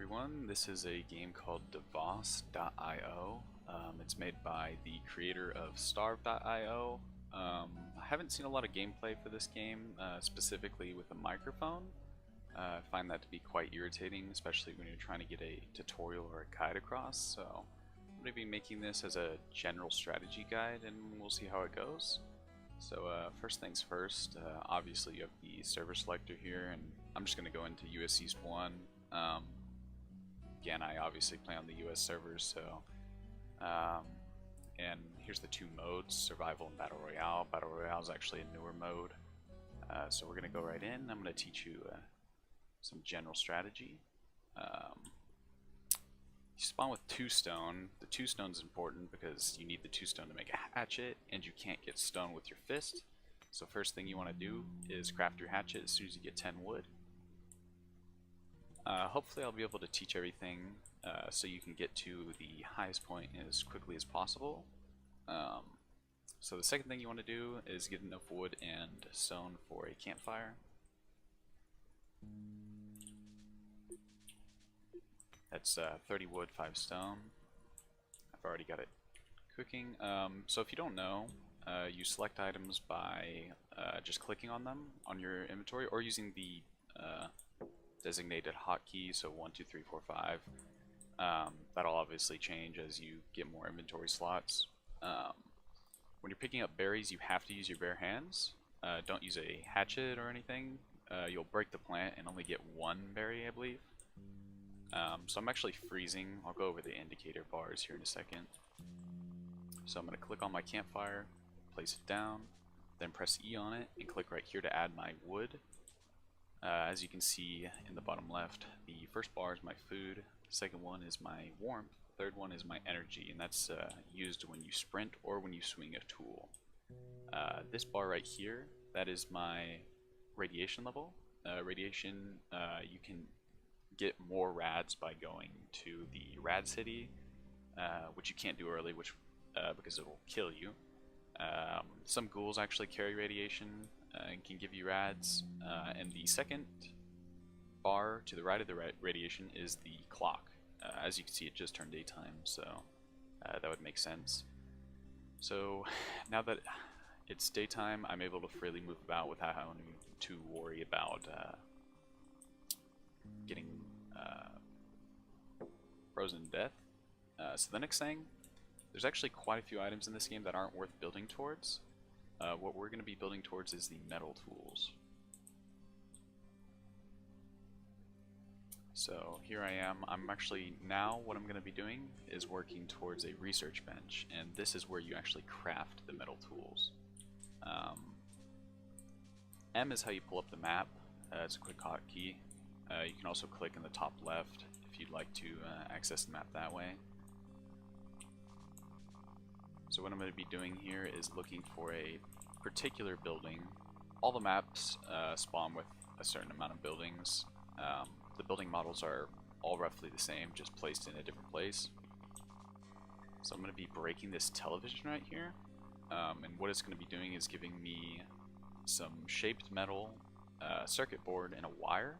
everyone, this is a game called Devos.io. It's made by the creator of Starve.io. I haven't seen a lot of gameplay for this game, specifically with a microphone. I find that to be quite irritating, especially when you're trying to get a tutorial or a guide across. So I'm going to be making this as a general strategy guide, and we'll see how it goes. So first things first, obviously you have the server selector here, and I'm just going to go into US East 1. Again, I obviously play on the US servers, so and here's the two modes, survival and battle royale. Battle royale is actually a newer mode, so we're going to go right in. I'm going to teach you some general strategy. You spawn with 2 stone. The 2 stone is important because you need the 2 stone to make a hatchet, and you can't get stone with your fist. So first thing you want to do is craft your hatchet as soon as you get 10 wood. Hopefully I'll be able to teach everything so you can get to the highest point as quickly as possible. So the second thing you want to do is get enough wood and stone for a campfire. That's 30 wood, 5 stone. I've already got it cooking. So if you don't know, you select items by just clicking on them on your inventory or using the designated hotkey, so 1, 2, 3, 4, 5. That'll obviously change as you get more inventory slots. When you're picking up berries, you have to use your bare hands. Don't use a hatchet or anything. You'll break the plant and only get 1 berry, I believe. So I'm actually freezing. I'll go over the indicator bars here in a second. So I'm going to click on my campfire, place it down, then press E on it, and click right here to add my wood. As you can see in the bottom left, the first bar is my food, the second one is my warmth, the third one is my energy, and that's used when you sprint or when you swing a tool. This bar right here, that is my radiation level. Radiation, you can get more rads by going to the rad city, which you can't do early, because it will kill you. Some ghouls actually carry radiation and can give you rads, and the second bar to the right of the radiation is the clock. As you can see, it just turned daytime, so that would make sense. So now that it's daytime, I'm able to freely move about without having to worry about getting frozen to death. So the next thing, there's actually quite a few items in this game that aren't worth building towards. What we're going to be building towards is the metal tools. So here I am. What I'm going to be doing is working towards a research bench, and this is where you actually craft the metal tools. M is how you pull up the map. It's a quick hotkey. You can also click in the top left if you'd like to access the map that way. So what I'm going to be doing here is looking for a particular building. All the maps spawn with a certain amount of buildings. The building models are all roughly the same, just placed in a different place. So I'm going to be breaking this television right here. And what it's going to be doing is giving me some shaped metal, circuit board, and a wire.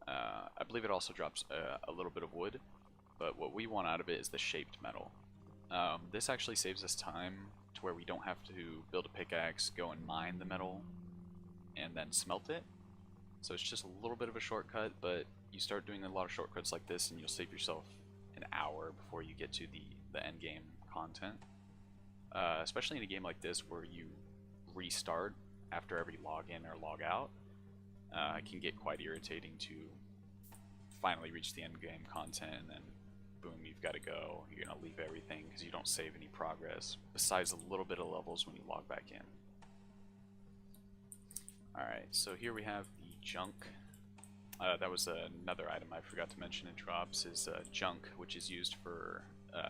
I believe it also drops a little bit of wood, but what we want out of it is the shaped metal. This actually saves us time to where we don't have to build a pickaxe, go and mine the metal, and then smelt it. So it's just a little bit of a shortcut, but you start doing a lot of shortcuts like this and you'll save yourself an hour before you get to the end game content. Especially in a game like this where you restart after every login or log out. It can get quite irritating to finally reach the end game content and then boom, you've got to go. You're going to leave everything because you don't save any progress, besides a little bit of levels when you log back in. Alright, so here we have the junk. That was another item I forgot to mention in drops, is junk, which is used for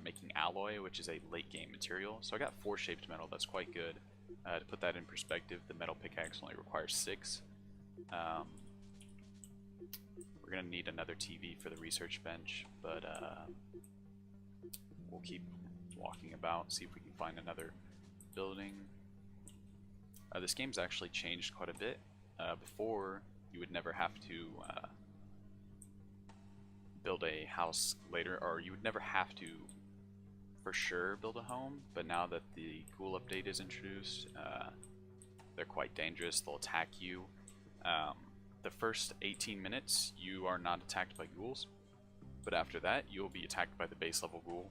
making alloy, which is a late game material. So I got 4 shaped metal, that's quite good. To put that in perspective, the metal pickaxe only requires 6. We're going to need another TV for the research bench, but we'll keep walking about, see if we can find another building. This game's actually changed quite a bit. Before, you would never have to build a house later, or you would never have to for sure build a home, but now that the ghoul update is introduced, they're quite dangerous. They'll attack you. The first 18 minutes you are not attacked by ghouls, but after that you'll be attacked by the base level ghoul.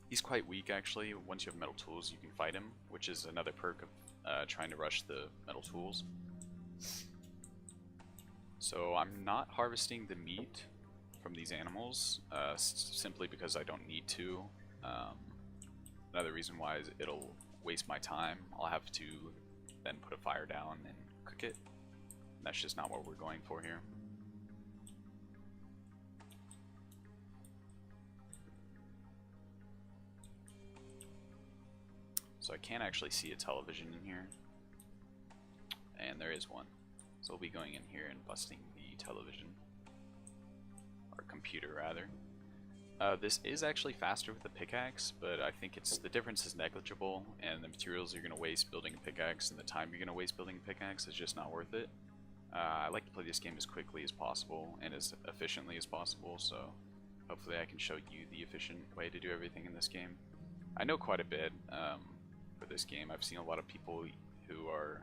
He's quite weak actually. Once you have metal tools you can fight him, which is another perk of trying to rush the metal tools. So I'm not harvesting the meat from these animals simply because I don't need to. Another reason why is it'll waste my time. I'll have to then put a fire down and cook it. That's just not what we're going for here. So I can't actually see a television in here, and there is one. So we'll be going in here and busting the television, or computer rather. This is actually faster with the pickaxe, but I think the difference is negligible, and the materials you're going to waste building a pickaxe and the time you're going to waste building a pickaxe is just not worth it. I like to play this game as quickly as possible and as efficiently as possible, so hopefully I can show you the efficient way to do everything in this game. I know quite a bit for this game. I've seen a lot of people who are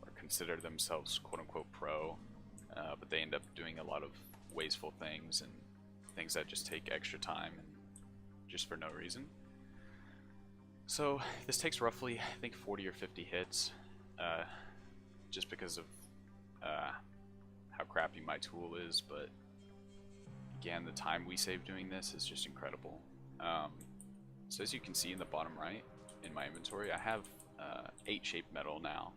or consider themselves quote-unquote pro, but they end up doing a lot of wasteful things and things that just take extra time and just for no reason. So this takes roughly, I think, 40 or 50 hits, just because of how crappy my tool is, but again, the time we save doing this is just incredible. So as you can see in the bottom right in my inventory, I have 8 shaped metal now.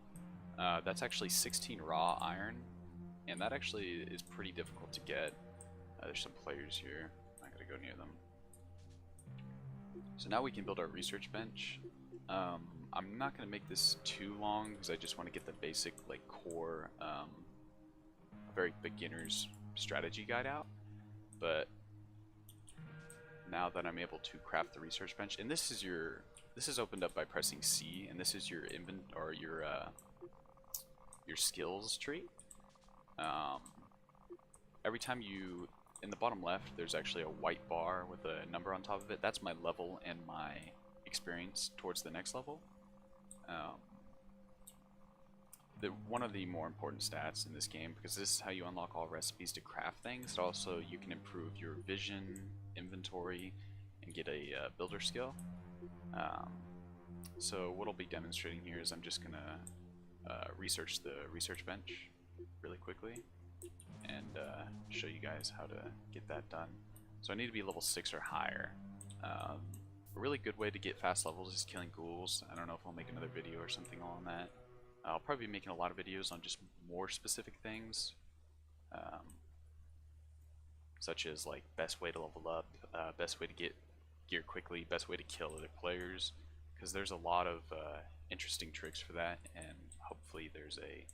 That's actually 16 raw iron, and that actually is pretty difficult to get. There's some players here. I'm not gonna go near them. So now we can build our research bench. I'm not gonna make this too long because I just want to get the basic, like, core, very beginner's strategy guide out. But now that I'm able to craft the research bench, and this is opened up by pressing C, and this is your your skills tree. Every time you, in the bottom left, there's actually a white bar with a number on top of it. That's my level and my experience towards the next level. One of the more important stats in this game, because this is how you unlock all recipes to craft things. Also, you can improve your vision, inventory, and get a builder skill. So what I'll be demonstrating here is I'm just gonna research the research bench really quickly and show you guys how to get that done. So I need to be level 6 or higher. A really good way to get fast levels is killing ghouls. I don't know if I'll make another video or something on that. I'll probably be making a lot of videos on just more specific things, such as like best way to level up, best way to get gear quickly, best way to kill other players, because there's a lot of interesting tricks for that, and hopefully there's a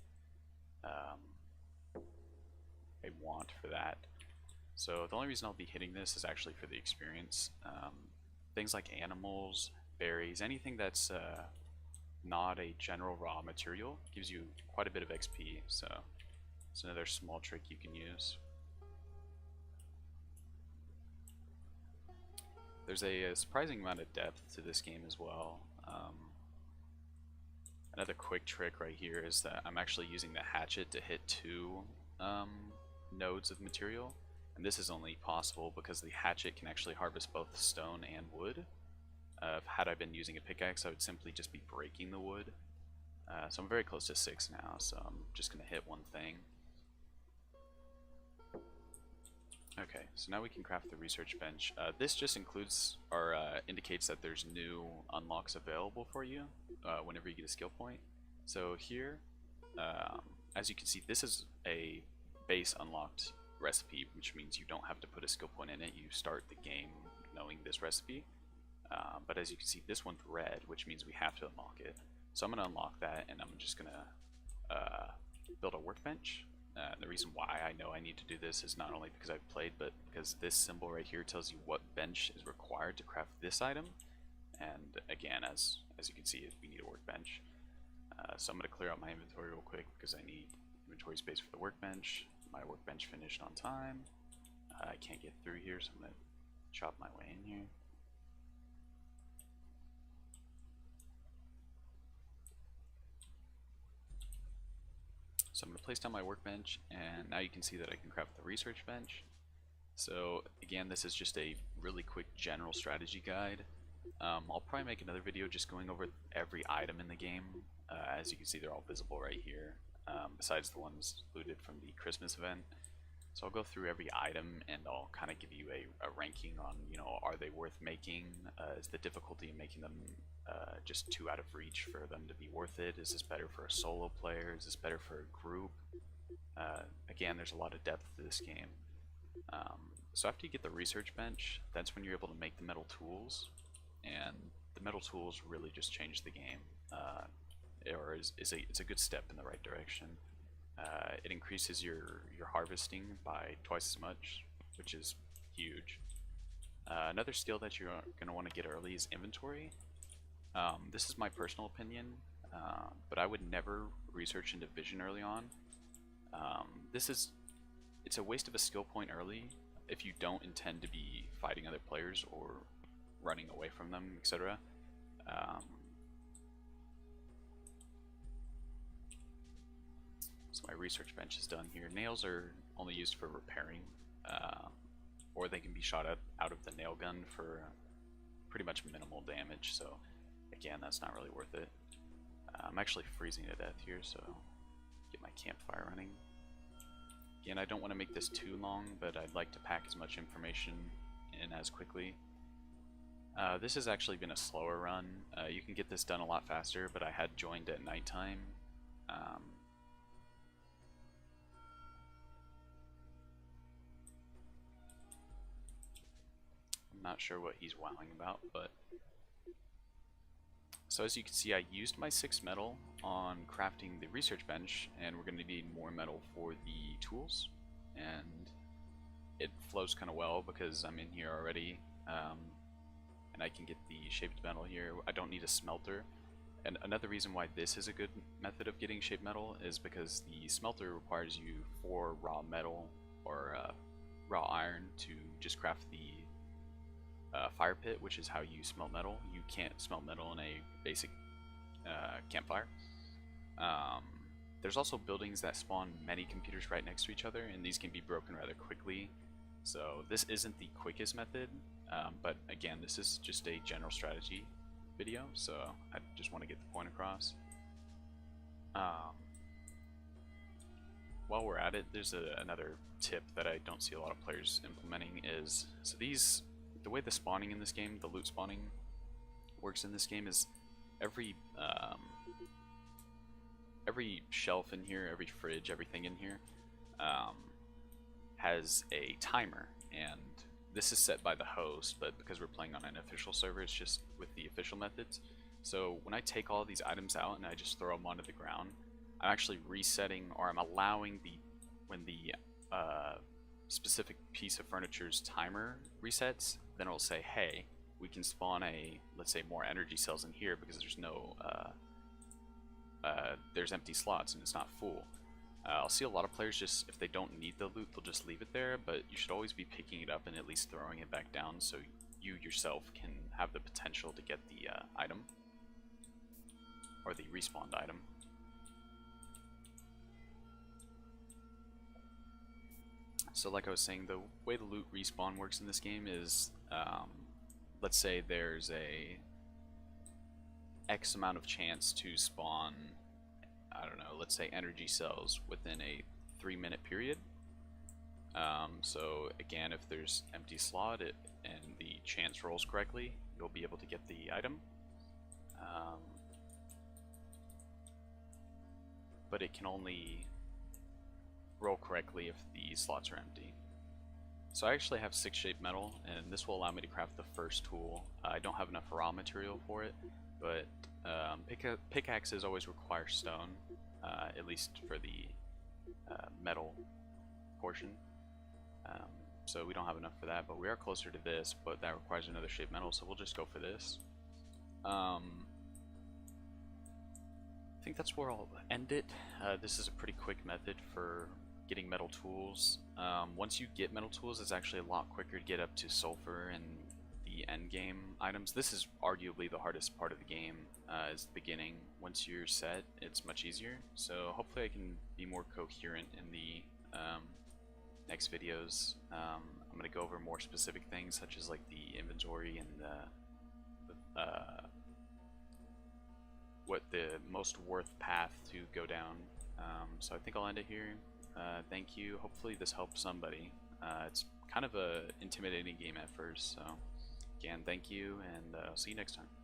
want for that. So the only reason I'll be hitting this is actually for the experience. Things like animals, berries, anything that's not a general raw material gives you quite a bit of XP, so it's another small trick you can use. There's a surprising amount of depth to this game as well. Another quick trick right here is that I'm actually using the hatchet to hit 2 nodes of material, and this is only possible because the hatchet can actually harvest both stone and wood. Had I been using a pickaxe, I would simply just be breaking the wood. So I'm very close to 6 now, so I'm just going to hit one thing. Okay, so now we can craft the research bench. This just includes or indicates that there's new unlocks available for you whenever you get a skill point. So here, as you can see, this is a base unlocked recipe, which means you don't have to put a skill point in it. You start the game knowing this recipe. But as you can see, this one's red, which means we have to unlock it. So I'm going to unlock that, and I'm just going to build a workbench. The reason why I know I need to do this is not only because I've played, but because this symbol right here tells you what bench is required to craft this item. And again, as you can see, we need a workbench. So I'm going to clear out my inventory real quick because I need inventory space for the workbench. my workbench finished on time. I can't get through here, so I'm going to chop my way in here. So I'm going to place down my workbench, and now you can see that I can craft the research bench. So again, this is just a really quick general strategy guide. I'll probably make another video just going over every item in the game. As you can see, they're all visible right here, besides the ones looted from the Christmas event. So I'll go through every item and I'll kind of give you a ranking on, you know, are they worth making? Is the difficulty in making them just too out of reach for them to be worth it? Is this better for a solo player? Is this better for a group? Again, there's a lot of depth to this game. So after you get the research bench, that's when you're able to make the metal tools, and the metal tools really just change the game, it's a good step in the right direction. It increases your harvesting by twice as much, which is huge. Another skill that you're going to want to get early is inventory. This is my personal opinion, but I would never research into vision early on. It's a waste of a skill point early if you don't intend to be fighting other players or running away from them, etc. So my research bench is done here. Nails are only used for repairing, or they can be shot out of the nail gun for pretty much minimal damage, so again, that's not really worth it. I'm actually freezing to death here, so get my campfire running. Again, I don't want to make this too long, but I'd like to pack as much information in as quickly. This has actually been a slower run. You can get this done a lot faster, but I had joined at nighttime. I'm not sure what he's wowing about, but... So as you can see, I used my 6 metal on crafting the research bench, and we're going to need more metal for the tools, and it flows kind of well because I'm in here already, and I can get the shaped metal here. I don't need a smelter, and another reason why this is a good method of getting shaped metal is because the smelter requires you 4 raw metal or raw iron to just craft the fire pit, which is how you smelt metal. You can't smelt metal in a basic campfire. There's also buildings that spawn many computers right next to each other, and these can be broken rather quickly. So this isn't the quickest method, but again, this is just a general strategy video, so I just want to get the point across. While we're at it, there's another tip that I don't see a lot of players implementing is, so the way the spawning in this game, the loot spawning works in this game is every shelf in here, every fridge, everything in here has a timer, and this is set by the host, but because we're playing on an official server, it's just with the official methods. So when I take all these items out and I just throw them onto the ground, I'm actually resetting, or I'm allowing when the specific piece of furniture's timer resets, then it'll say, hey, we can spawn let's say more energy cells in here because there's no there's empty slots and it's not full. I'll see a lot of players just, if they don't need the loot, they'll just leave it there, but you should always be picking it up and at least throwing it back down so you yourself can have the potential to get the item, or the respawned item. So like I was saying, the way the loot respawn works in this game is, let's say there's a X amount of chance to spawn, I don't know, let's say energy cells within a 3-minute period. So again, if there's empty slot and the chance rolls correctly, you'll be able to get the item. But it can only roll correctly if the slots are empty. So I actually have 6 shaped metal, and this will allow me to craft the first tool. I don't have enough raw material for it, but pickaxes always require stone, at least for the metal portion. So we don't have enough for that, but we are closer to this, but that requires another shaped metal, so we'll just go for this. I think that's where I'll end it. This is a pretty quick method for getting metal tools. Once you get metal tools, it's actually a lot quicker to get up to sulfur and the end game items. This is arguably the hardest part of the game, is the beginning. Once you're set, it's much easier. So hopefully I can be more coherent in the next videos. I'm going to go over more specific things such as like the inventory and what the most worth path to go down. So I think I'll end it here. Thank you. Hopefully this helps somebody. It's kind of a intimidating game at first, so again, thank you, and I'll see you next time.